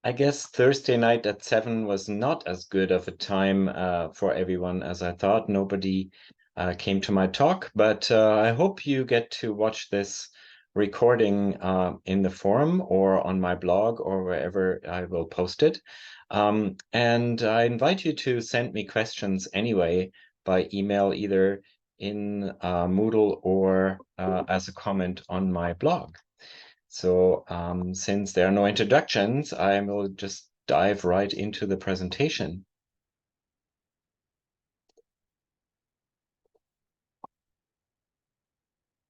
I guess Thursday night at 7 was not as good of a time for everyone as I thought. Nobody came to my talk, but I hope you get to watch this recording in the forum or on my blog or wherever I will post it. And I invite you to send me questions anyway by email, either in Moodle or as a comment on my blog. So since there are no introductions, I will just dive right into the presentation.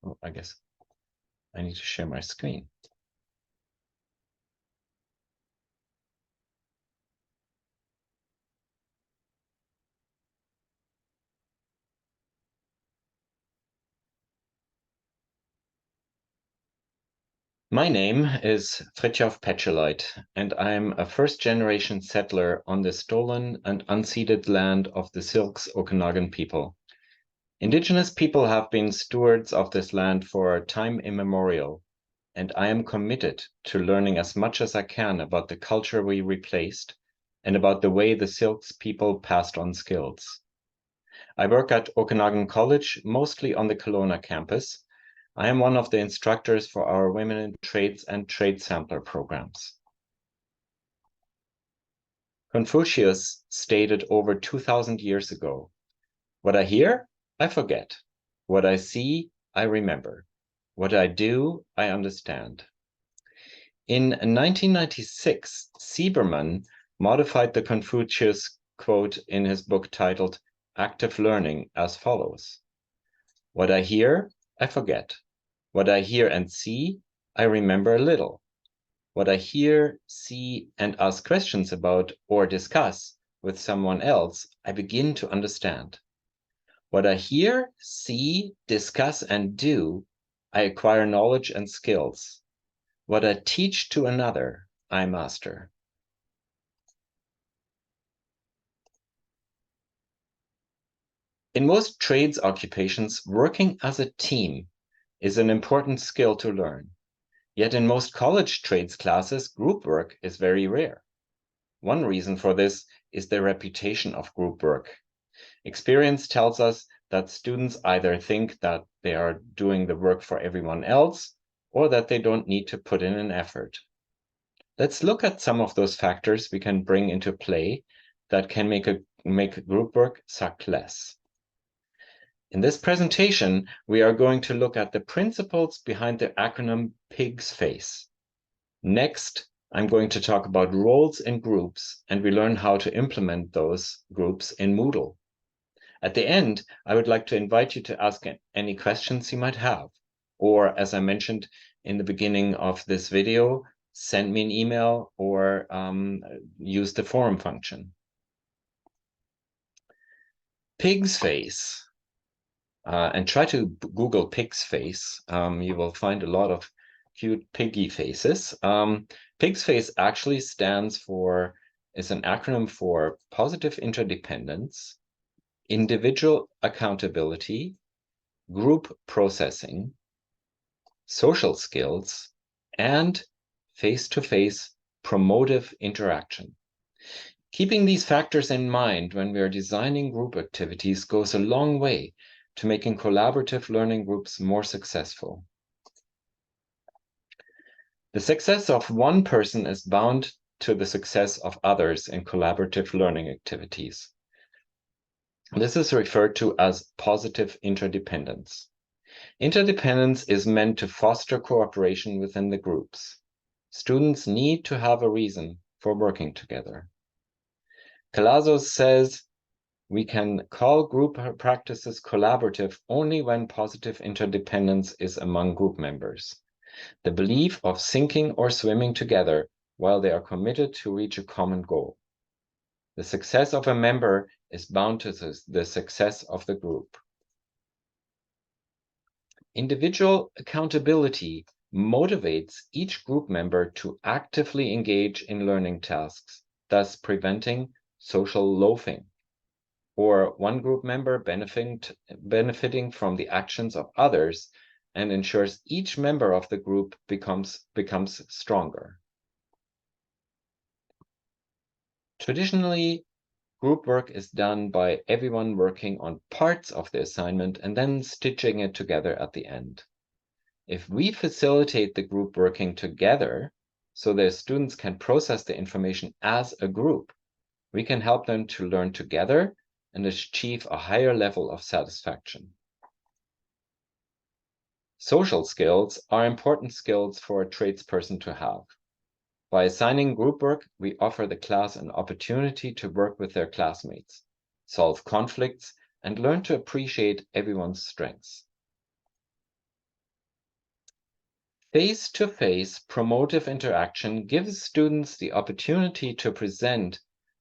Oh, I guess I need to share my screen. My name is Fritjof Pecheloit, and I'm a first-generation settler on the stolen and unceded land of the Silks Okanagan people. Indigenous people have been stewards of this land for time immemorial, and I am committed to learning as much as I can about the culture we replaced and about the way the Silks people passed on skills. I work at Okanagan College, mostly on the Kelowna campus. I am one of the instructors for our Women in Trades and Trade Sampler programs. Confucius stated over 2,000 years ago, "What I hear, I forget. What I see, I remember. What I do, I understand." In 1996, Sieberman modified the Confucius quote in his book titled Active Learning as follows: "What I hear, I forget. What I hear and see, I remember a little. What I hear, see, and ask questions about or discuss with someone else, I begin to understand. What I hear, see, discuss, and do, I acquire knowledge and skills. What I teach to another, I master." In most trades occupations, working as a team is an important skill to learn. Yet in most college trades classes, group work is very rare. One reason for this is the reputation of group work. Experience tells us that students either think that they are doing the work for everyone else or that they don't need to put in an effort. Let's look at some of those factors we can bring into play that can make group work suck less. In this presentation, we are going to look at the principles behind the acronym PIG's FACE. Next, I'm going to talk about roles in groups, and we learn how to implement those groups in Moodle. At the end, I would like to invite you to ask any questions you might have, or as I mentioned in the beginning of this video, send me an email or use the forum function. PIG's FACE. And try to Google pig's face. You will find a lot of cute piggy faces. Pig's face actually is an acronym for positive interdependence, individual accountability, group processing, social skills, and face-to-face promotive interaction. Keeping these factors in mind when we are designing group activities goes a long way to making collaborative learning groups more successful. The success of one person is bound to the success of others in collaborative learning activities. This is referred to as positive interdependence. Interdependence is meant to foster cooperation within the groups. Students need to have a reason for working together. Calazos says, "We can call group practices collaborative only when positive interdependence is among group members. The belief of sinking or swimming together while they are committed to reach a common goal. The success of a member is bound to the success of the group." Individual accountability motivates each group member to actively engage in learning tasks, thus preventing social loafing, or one group member benefiting from the actions of others, and ensures each member of the group becomes stronger. Traditionally, group work is done by everyone working on parts of the assignment and then stitching it together at the end. If we facilitate the group working together so the students can process the information as a group, we can help them to learn together and achieve a higher level of satisfaction. Social skills are important skills for a tradesperson to have. By assigning group work, we offer the class an opportunity to work with their classmates, solve conflicts, and learn to appreciate everyone's strengths. Face-to-face promotive interaction gives students the opportunity to present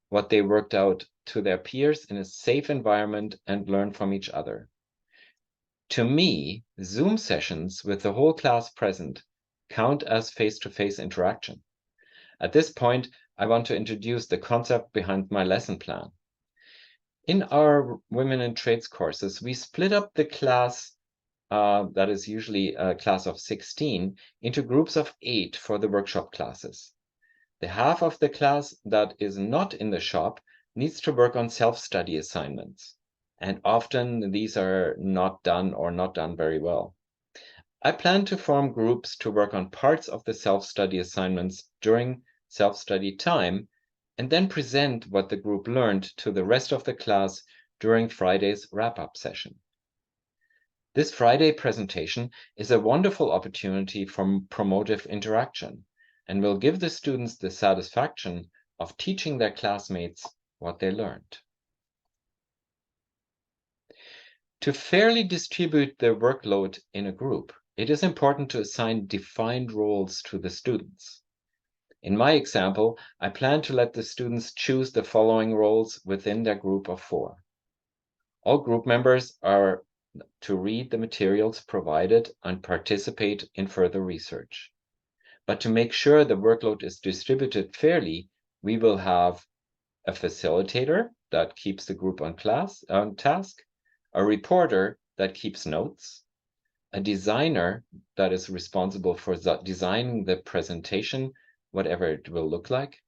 what they worked out to their peers in a safe environment and learn from each other. To me, Zoom sessions with the whole class present count as face-to-face interaction. At this point, I want to introduce the concept behind my lesson plan. In our Women in Trades courses, we split up the class, that is usually a class of 16, into groups of 8 for the workshop classes. The half of the class that is not in the shop needs to work on self-study assignments, and often these are not done or not done very well. I plan to form groups to work on parts of the self-study assignments during self-study time, and then present what the group learned to the rest of the class during Friday's wrap-up session. This Friday presentation is a wonderful opportunity for promotive interaction and will give the students the satisfaction of teaching their classmates what they learned. To fairly distribute the workload in a group, it is important to assign defined roles to the students. In my example, I plan to let the students choose the following roles within their group of 4. All group members are to read the materials provided and participate in further research. But to make sure the workload is distributed fairly, we will have a facilitator that keeps the group on task, a reporter that keeps notes, a designer that is responsible for designing the presentation, whatever it will look like,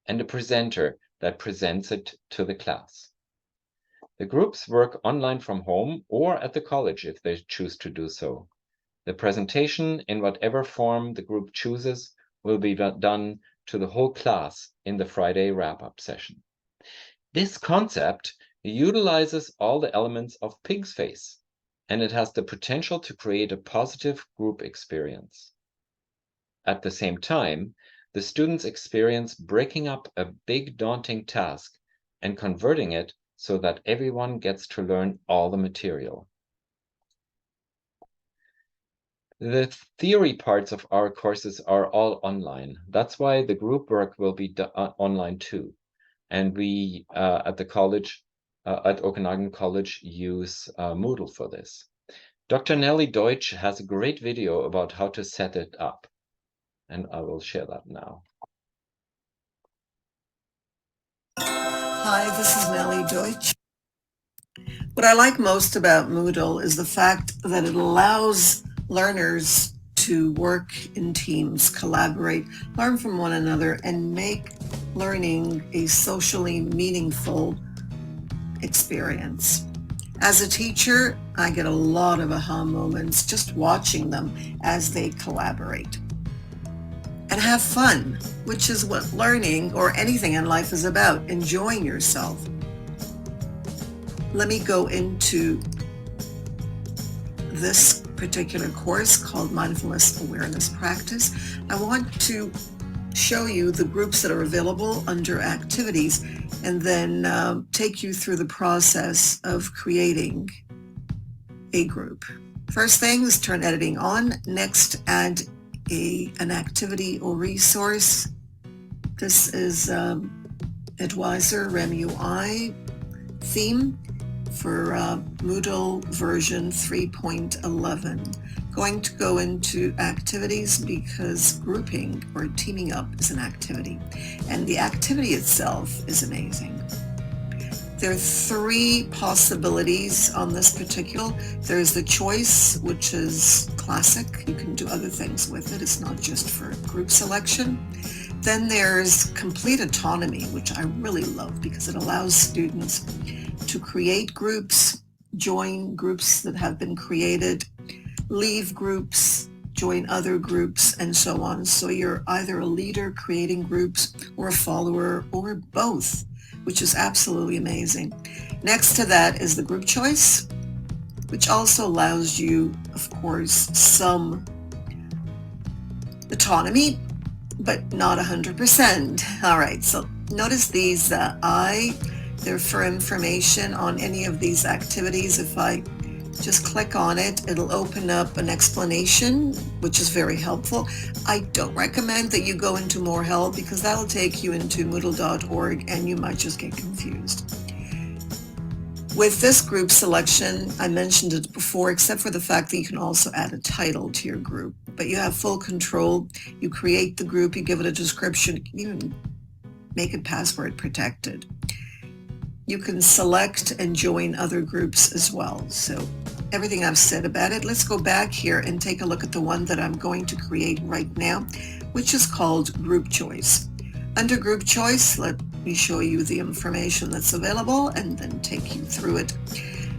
and a presenter that presents it to the class. The groups work online from home or at the college if they choose to do so. The presentation, in whatever form the group chooses, will be done to the whole class in the Friday wrap-up session. This concept utilizes all the elements of Pig's Face, and it has the potential to create a positive group experience. At the same time, the students experience breaking up a big daunting task and converting it so that everyone gets to learn all the material. The theory parts of our courses are all online. That's why the group work will be online too. And we at the college, at Okanagan College, use Moodle for this. Dr. Nelly Deutsch has a great video about how to set it up, and I will share that now. Hi, this is Nelly Deutsch. What I like most about Moodle is the fact that it allows learners to work in teams, collaborate, learn from one another, and make learning a socially meaningful experience. As a teacher, I get a lot of aha moments just watching them as they collaborate. And have fun, which is what learning or anything in life is about, enjoying yourself. Let me go into this particular course called Mindfulness Awareness Practice. I want to show you the groups that are available under activities and then take you through the process of creating a group. First thing is turn editing on. Next, add an activity or resource. This is Advisor RemUI theme for Moodle version 3.11. Going to go into activities because grouping or teaming up is an activity, and the activity itself is amazing. There are 3 possibilities on this particular. There's the choice, which is classic. You can do other things with it. It's not just for group selection. Then there's complete autonomy, which I really love because it allows students to create groups, join groups that have been created, leave groups, join other groups, and so on. So you're either a leader creating groups or a follower or both, which is absolutely amazing. Next to that is the group choice, which also allows you, of course, some autonomy, but not 100%. All right, so notice these they're for information on any of these activities. If I just click on it, it'll open up an explanation, which is very helpful. I don't recommend that you go into more help because that'll take you into Moodle.org and you might just get confused. With this group selection, I mentioned it before, except for the fact that you can also add a title to your group, but you have full control. You create the group, you give it a description, you can make it password protected. You can select and join other groups as well. So everything I've said about it, let's go back here and take a look at the one that I'm going to create right now, which is called Group Choice. Under Group Choice, let me show you the information that's available and then take you through it.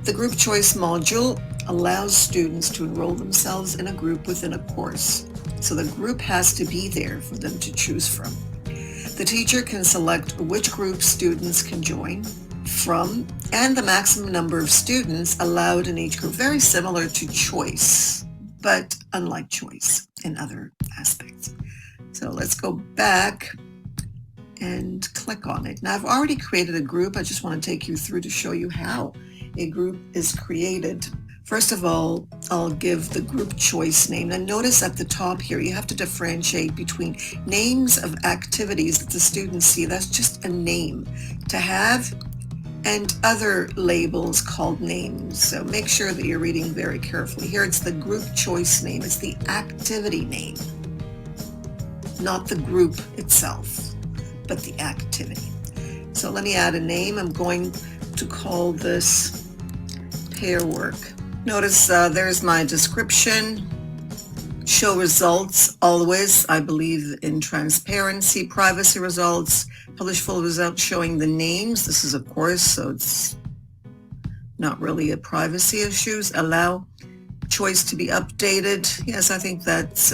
The Group Choice module allows students to enroll themselves in a group within a course. So the group has to be there for them to choose from. The teacher can select which group students can join from and the maximum number of students allowed in each group. Very similar to Choice, but unlike Choice in other aspects. So let's go back and click on it. Now I've already created a group. I just want to take you through to show you how a group is created. First of all, I'll give the group choice name. And notice at the top here, you have to differentiate between names of activities that the students see. That's just a name to have, and other labels called names. So make sure that you're reading very carefully. Here it's the group choice name. It's the activity name, not the group itself, but the activity. So let me add a name. I'm going to call this pair work. Notice there's my description. Show results always. I believe in transparency, privacy results, publish full results showing the names. This is a course, so it's not really a privacy issues. Allow choice to be updated. Yes, I think that's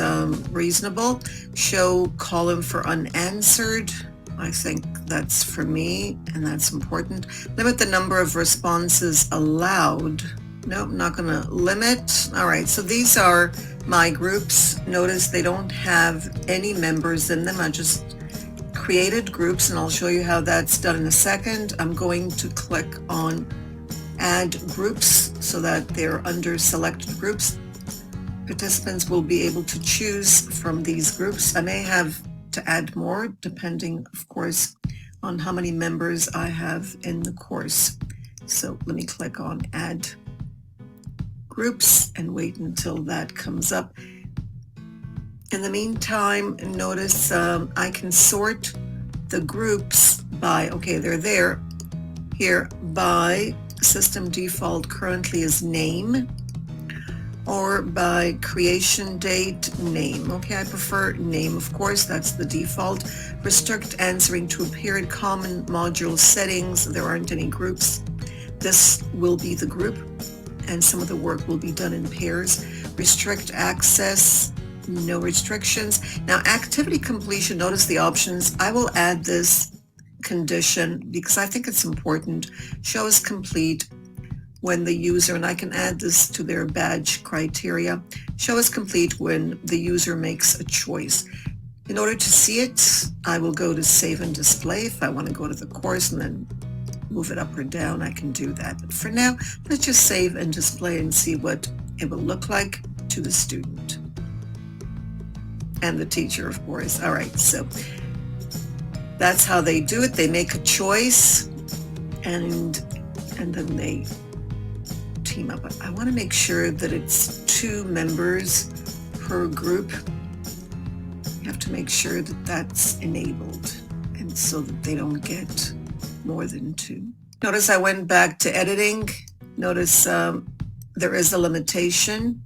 reasonable. Show column for unanswered. I think that's for me, and that's important. Limit the number of responses allowed. Nope, not going to limit. All right, so these are my groups. Notice they don't have any members in them. I just created groups, and I'll show you how that's done in a second. I'm going to click on Add Groups so that they're under Selected Groups. Participants will be able to choose from these groups. I may have to add more, depending, of course, on how many members I have in the course. So let me click on Add Groups and wait until that comes up. In the meantime, notice I can sort the groups by, okay, they're there here, by system default currently is name, or by creation date name. Okay, I prefer name, of course, that's the default. Restrict answering to a period, common module settings, there aren't any groups. This will be the group, and some of the work will be done in pairs. Restrict access, no restrictions. Now, activity completion, notice the options. I will add this condition because I think it's important. Show is complete when the user, and I can add this to their badge criteria, show is complete when the user makes a choice. In order to see it, I will go to Save and Display. If I want to go to the course and then move it up or down, I can do that. But for now, let's just save and display and see what it will look like to the student and the teacher, of course. All right, so that's how they do it. They make a choice and then they team up. I want to make sure that it's 2 members per group. You have to make sure that that's enabled, and so that they don't get more than 2. Notice I went back to editing. Notice there is a limitation.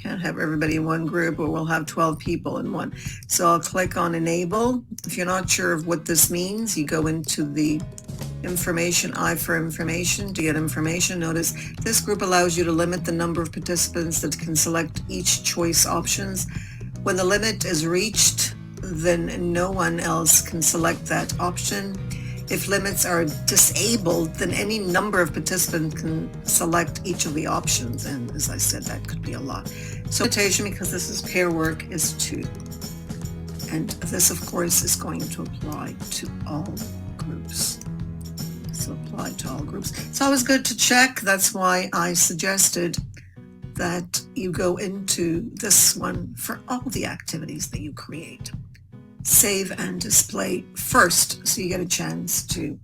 Can't have everybody in one group, or we'll have 12 people in one. So I'll click on enable. If you're not sure of what this means, you go into the information, for information, to get information. Notice this group allows you to limit the number of participants that can select each choice options. When the limit is reached, then no one else can select that option. If limits are disabled, then any number of participants can select each of the options. And as I said, that could be a lot. So limitation, because this is pair work, is 2. And this, of course, is going to apply to all groups. So apply to all groups. It's always good to check. That's why I suggested that you go into this one for all the activities that you create. Save and display first, so you get a chance to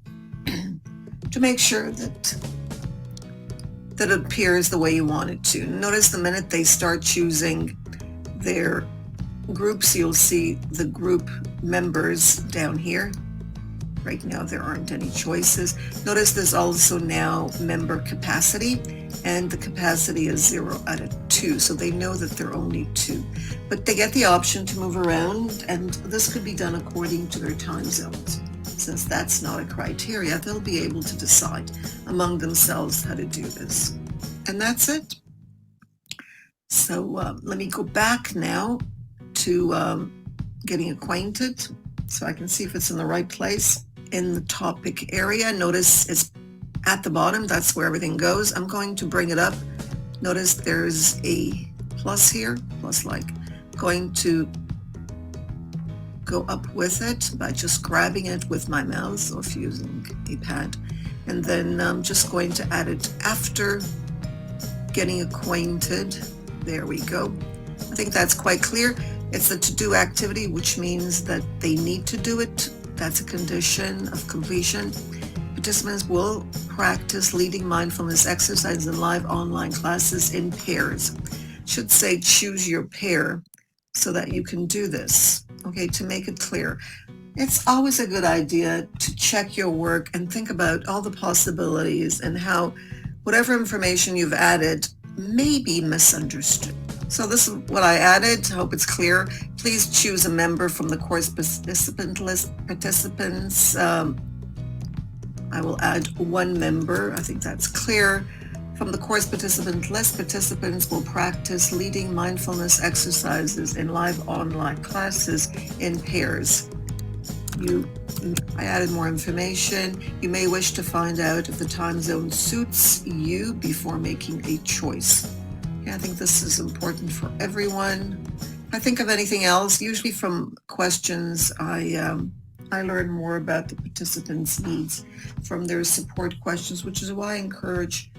make sure that it appears the way you want it to. Notice the minute they start choosing their groups, you'll see the group members down here. Right now there aren't any choices. Notice there's also now member capacity, and the capacity is 0 out of 2, so they know that there are only 2. But they get the option to move around, and this could be done according to their time zones. Since that's not a criteria, they'll be able to decide among themselves how to do this. And that's it. So let me go back now to getting acquainted, so I can see if it's in the right place. In the topic area, notice it's at the bottom. That's where everything goes. I'm going to bring it up. Notice there's a plus here, plus like. Going to go up with it by just grabbing it with my mouse or if using a pad. And then I'm just going to add it after getting acquainted. There we go. I think that's quite clear. It's a to-do activity, which means that they need to do it. That's a condition of completion. Participants will practice leading mindfulness exercises in live online classes in pairs. Should say choose your pair so that you can do this. Okay, to make it clear. It's always a good idea to check your work and think about all the possibilities and how whatever information you've added may be misunderstood. So this is what I added. I hope it's clear. Please choose a member from the course participant list. Participants, I will add 1 member. I think that's clear. From the course participant list, participants will practice leading mindfulness exercises in live online classes in pairs. I added more information. You may wish to find out if the time zone suits you before making a choice. I think this is important for everyone. If I think of anything else, usually from questions, I learn more about the participants' needs from their support questions, which is why I encourage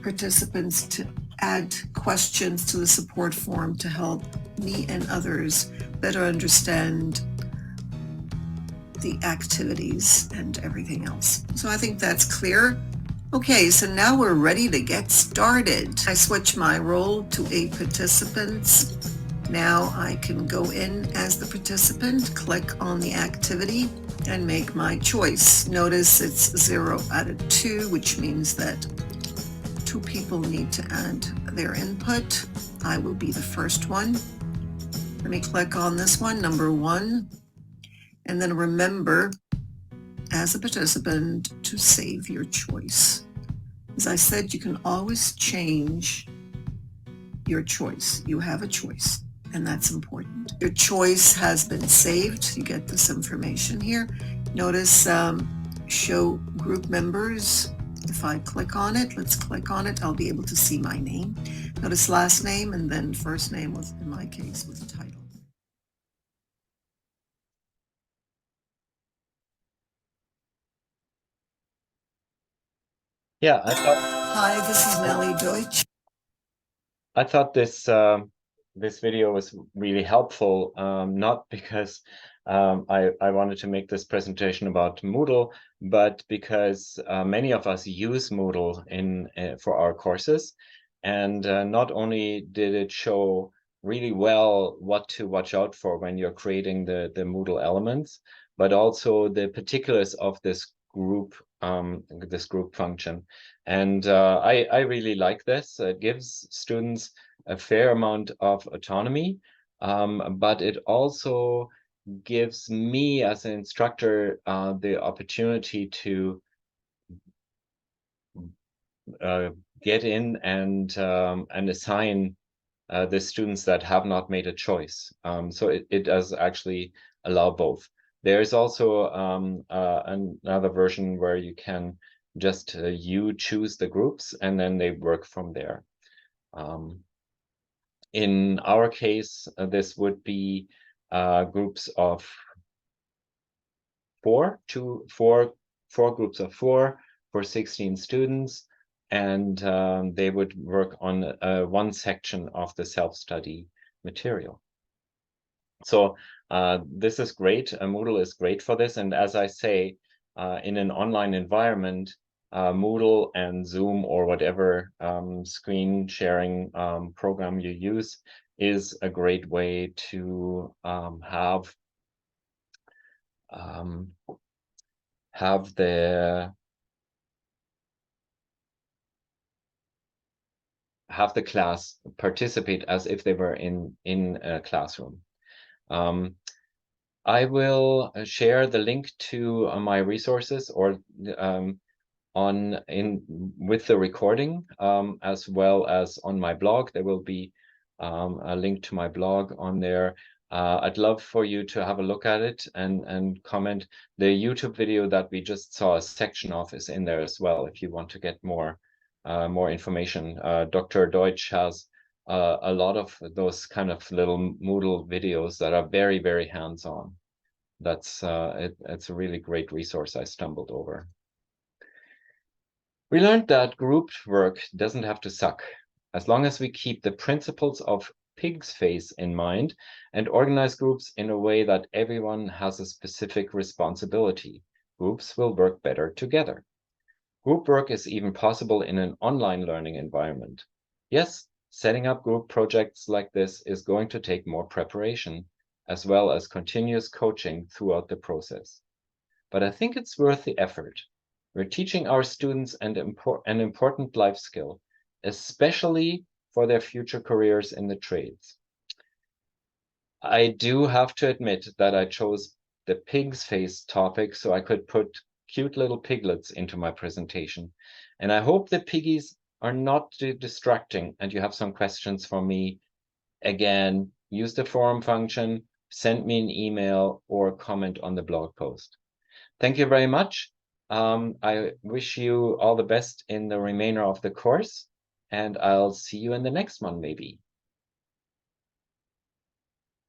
participants to add questions to the support form to help me and others better understand the activities and everything else. So I think that's clear. Okay, so now we're ready to get started. I switch my role to a participant. Now I can go in as the participant, click on the activity, and make my choice. Notice it's 0 out of 2, which means that 2 people need to add their input. I will be the first one. Let me click on this one, number 1, and then remember, as a participant, to save your choice. As I said, you can always change your choice. You have a choice, and that's important. Your choice has been saved. You get this information here. Notice show group members. If I click on it, let's click on it, I'll be able to see my name. Notice last name and then first name, with, in my case, with the title. Yeah, Hi, this is Nellie Deutsch. I thought this video was really helpful, not because I wanted to make this presentation about Moodle, but because many of us use Moodle for our courses. And not only did it show really well what to watch out for when you're creating the Moodle elements, but also the particulars of this group function. And I really like this. It gives students a fair amount of autonomy, but it also gives me as an instructor the opportunity to get in and assign the students that have not made a choice. So it does actually allow both. There is also another version where you can just you choose the groups and then they work from there. In our case, this would be groups of four groups of four for 16 students, and they would work on one section of the self-study material. So this is great. Moodle is great for this. And as I say, in an online environment, Moodle and Zoom or whatever screen sharing program you use is a great way to have the class participate as if they were in a classroom. I will share the link to my resources or with the recording, as well as on my blog. There will be a link to my blog on there. I'd love for you to have a look at it and comment. The YouTube video that we just saw a section of is in there as well if you want to get more information. Dr. Deutsch has a lot of those kind of little Moodle videos that are very, very hands-on. It's a really great resource I stumbled over. We learned that group work doesn't have to suck, as long as we keep the principles of pig's face in mind and organize groups in a way that everyone has a specific responsibility. Groups will work better together. Group work is even possible in an online learning environment. Yes, setting up group projects like this is going to take more preparation, as well as continuous coaching throughout the process. But I think it's worth the effort. We're teaching our students an important life skill, especially for their future careers in the trades. I do have to admit that I chose the pig's face topic so I could put cute little piglets into my presentation. And I hope the piggies are not too distracting and you have some questions for me. Again, use the forum function, send me an email or comment on the blog post. Thank you very much. I wish you all the best in the remainder of the course, and I'll see you in the next one, maybe.